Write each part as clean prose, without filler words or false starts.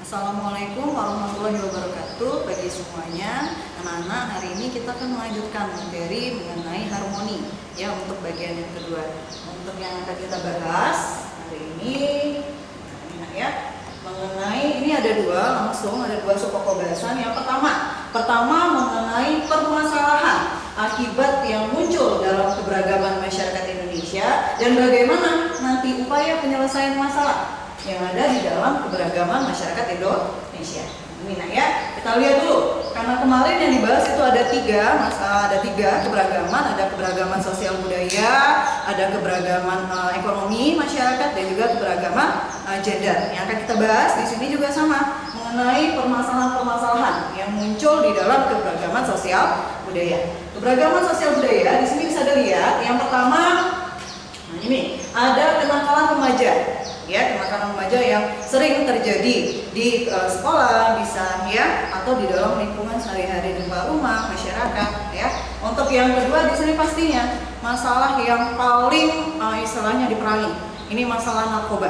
Assalamualaikum warahmatullahi wabarakatuh bagi semuanya. Anak-anak, hari ini kita akan melanjutkan materi mengenai harmoni ya, untuk bagian yang kedua. Untuk yang akan kita bahas hari ini ya, mengenai ini ada dua subpokok bahasan. Yang pertama mengenai permasalahan akibat yang muncul dalam keberagaman masyarakat Indonesia dan bagaimana nanti upaya penyelesaian masalah yang ada di dalam keberagaman masyarakat Indonesia. Ini ya, kita lihat dulu. Karena kemarin yang dibahas itu ada tiga keberagaman, ada keberagaman sosial budaya, ada keberagaman ekonomi masyarakat, dan juga keberagaman gender. Yang akan kita bahas di sini juga sama, mengenai permasalahan-permasalahan yang muncul di dalam keberagaman sosial budaya. Keberagaman sosial budaya di sini bisa dilihat. Yang pertama, ini ada kenakalan remaja. Ya, kenakalan remaja yang sering terjadi di sekolah bisa ya, atau di dalam lingkungan sehari-hari di luar rumah masyarakat ya. Untuk yang kedua di sini pastinya masalah yang paling istilahnya diperangi. Ini masalah narkoba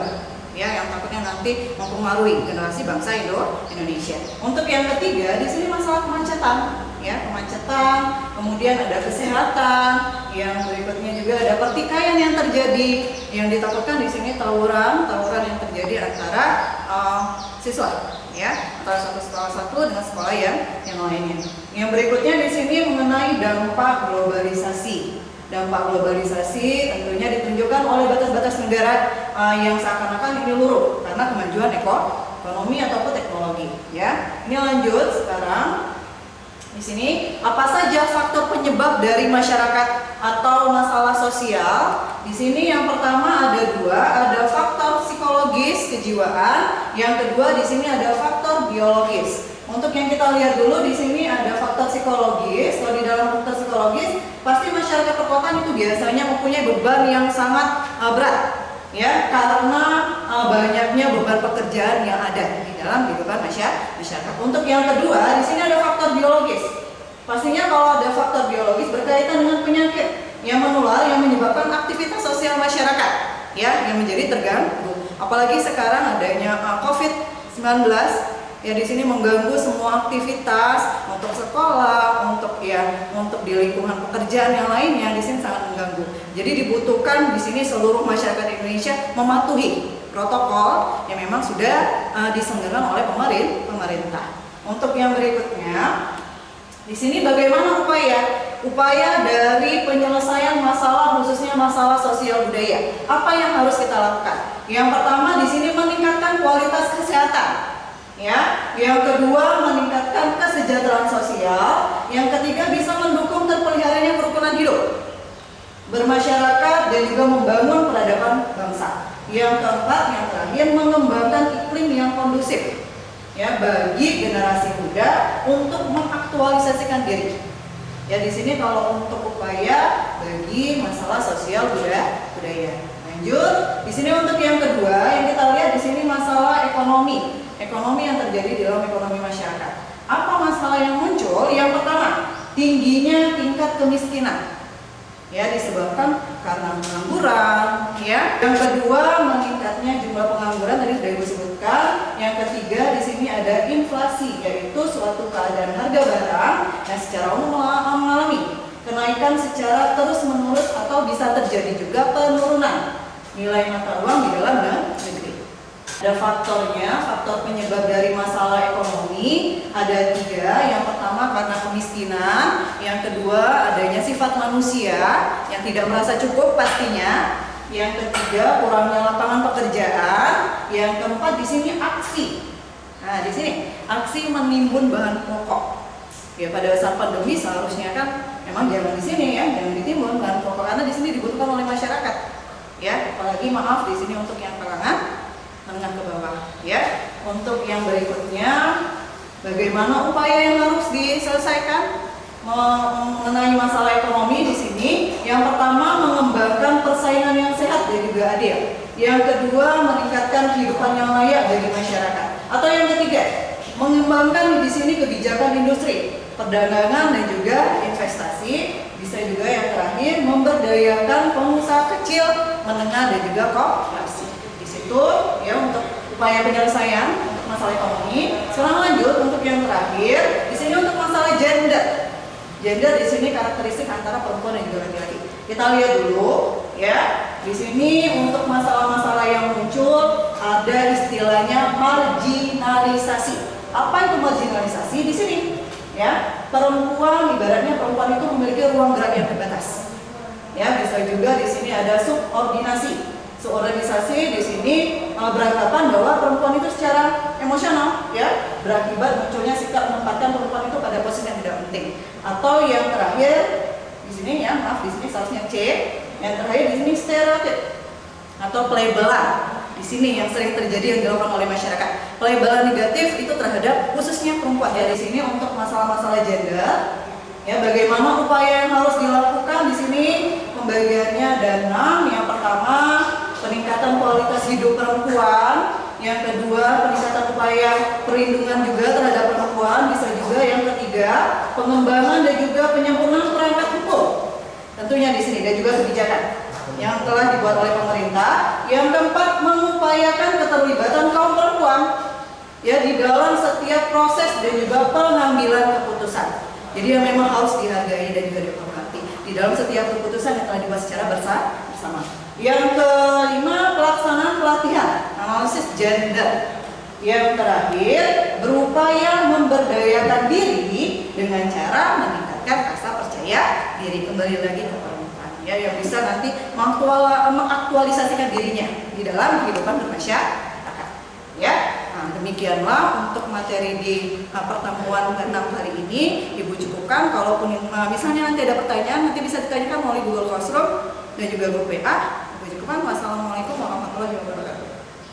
ya, yang takutnya nanti mempengaruhi generasi bangsa Indonesia. Untuk yang ketiga di sini masalah kemacetan ya, kemudian ada kesehatan, yang berikutnya juga ada pertikaian yang terjadi, yang ditakutkan di sini tawuran yang terjadi antara siswa ya, antara satu sekolah satu dengan sekolah yang lainnya. Yang berikutnya di sini mengenai dampak globalisasi. Dampak globalisasi tentunya ditunjukkan oleh batas-batas negara yang seakan-akan ini luruh karena kemajuan ekonomi ataupun teknologi ya. Ini lanjut sekarang. Di sini apa saja faktor penyebab dari masyarakat atau masalah sosial? Di sini yang pertama ada dua, ada faktor psikologis kejiwaan, yang kedua di sini ada faktor biologis. Untuk yang kita lihat dulu di sini ada faktor psikologis. Kalau di dalam faktor psikologis, pasti masyarakat perkotaan itu biasanya mempunyai beban yang sangat berat. Ya, karena banyaknya beban pekerjaan yang ada di dalam kehidupan masyarakat. Untuk yang kedua, di sini ada faktor biologis. Pastinya kalau ada faktor biologis berkaitan dengan penyakit yang menular yang menyebabkan aktivitas sosial masyarakat ya, yang menjadi terganggu. Apalagi sekarang adanya COVID-19 ya, di sini mengganggu semua aktivitas untuk sekolah, untuk di lingkungan pekerjaan yang lainnya, di sini sangat mengganggu. Jadi dibutuhkan di sini seluruh masyarakat Indonesia mematuhi protokol yang memang sudah diselenggarakan oleh pemerintah. Untuk yang berikutnya, di sini bagaimana upaya dari penyelesaian masalah, khususnya masalah sosial budaya. Apa yang harus kita lakukan? Yang pertama di sini meningkatkan kualitas kesehatan. Ya, yang kedua meningkatkan kesejahteraan sosial, yang ketiga bisa mendukung terpeliharanya kerukunan hidup bermasyarakat dan juga membangun peradaban bangsa. Yang keempat, yang terakhir mengembangkan iklim yang kondusif ya bagi generasi muda untuk mengaktualisasikan diri. Ya, di sini kalau untuk upaya bagi masalah sosial budaya. Lanjut, di sini untuk yang kedua yang kita lihat di sini masalah ekonomi yang terjadi di dalam ekonomi masyarakat. Apa masalah yang muncul? Yang pertama, tingginya tingkat kemiskinan. Ya, disebabkan karena pengangguran, ya. Yang kedua, meningkatnya jumlah pengangguran tadi sudah disebutkan. Yang ketiga, di sini ada inflasi, yaitu suatu keadaan harga barang yang secara umum mengalami kenaikan secara terus-menerus atau bisa terjadi juga penurunan nilai mata uang di dalam negeri. Ada faktor penyebab dari masalah ekonomi ada tiga. Yang pertama karena kemiskinan, yang kedua adanya sifat manusia yang tidak merasa cukup pastinya, yang ketiga kurangnya lapangan pekerjaan, yang keempat di sini aksi. Nah, di sini aksi menimbun bahan pokok. Ya, pada saat pandemi seharusnya kan memang jangan di sini ya, jangan ditimbun bahan pokok karena di sini dibutuhkan oleh masyarakat. Ya, apalagi maaf di sini untuk yang kalangan menengah ke bawah ya. Untuk yang berikutnya, bagaimana upaya yang harus diselesaikan mengenai masalah ekonomi di sini? Yang pertama mengembangkan persaingan yang sehat dan juga adil. Yang kedua meningkatkan kehidupan yang layak bagi masyarakat. Atau yang ketiga, mengembangkan di sini kebijakan industri, perdagangan dan juga investasi. Bisa juga yang terakhir memberdayakan pengusaha kecil, menengah dan juga koperasi. Itu ya untuk upaya penyelesaian untuk masalah ekonomi. Sekarang lanjut untuk yang terakhir. Di sini untuk masalah gender. Gender di sini karakteristik antara perempuan dan juga laki-laki. Kita lihat dulu ya. Di sini untuk masalah-masalah yang muncul ada istilahnya marginalisasi. Apa itu marginalisasi? Di sini ya, perempuan ibaratnya perempuan itu memiliki ruang gerak yang terbatas. Ya, bisa juga di sini ada subordinasi. Subordinasi di sini beranggapan bahwa perempuan itu secara emosional ya berakibat munculnya sikap menempatkan perempuan itu pada posisi yang tidak penting. Atau yang terakhir di sini ya, maaf di sini seharusnya C. Yang terakhir di sini stereotip atau pelabelan. Di sini yang sering terjadi yang dilakukan oleh masyarakat. Pelabelan negatif itu terhadap khususnya perempuan ya. Di sini untuk masalah-masalah gender ya, bagaimana upaya yang harus dilakukan di sini pembagiannya ada 6. Yang pertama, peningkatan kualitas hidup perempuan. Yang kedua, peningkatan upaya perlindungan juga terhadap perempuan. Bisa juga yang ketiga, pengembangan dan juga penyempurnaan perangkat hukum. Tentunya di sini dan juga kebijakan yang telah dibuat oleh pemerintah. Yang keempat, mengupayakan keterlibatan kaum perempuan ya di dalam setiap proses dan juga pengambilan keputusan. Jadi yang memang harus dihargai dan juga dihormati di dalam setiap keputusan yang telah dibuat secara bersama. Yang kelima, pelaksanaan pelatihan analisis gender. Yang terakhir, berupaya memberdayakan diri dengan cara meningkatkan rasa percaya diri. Kembali lagi ke perempuan ya, yang bisa nanti mengaktualisasikan dirinya di dalam kehidupan bermasyarakat ya. Nah, demikianlah untuk materi di pertemuan ke-6 hari ini. Ibu cukupkan. Kalaupun misalnya nanti ada pertanyaan, nanti bisa ditanyakan melalui Google Classroom dan juga grup WA. Ibu cukupkan. Wassalamualaikum warahmatullahi wabarakatuh.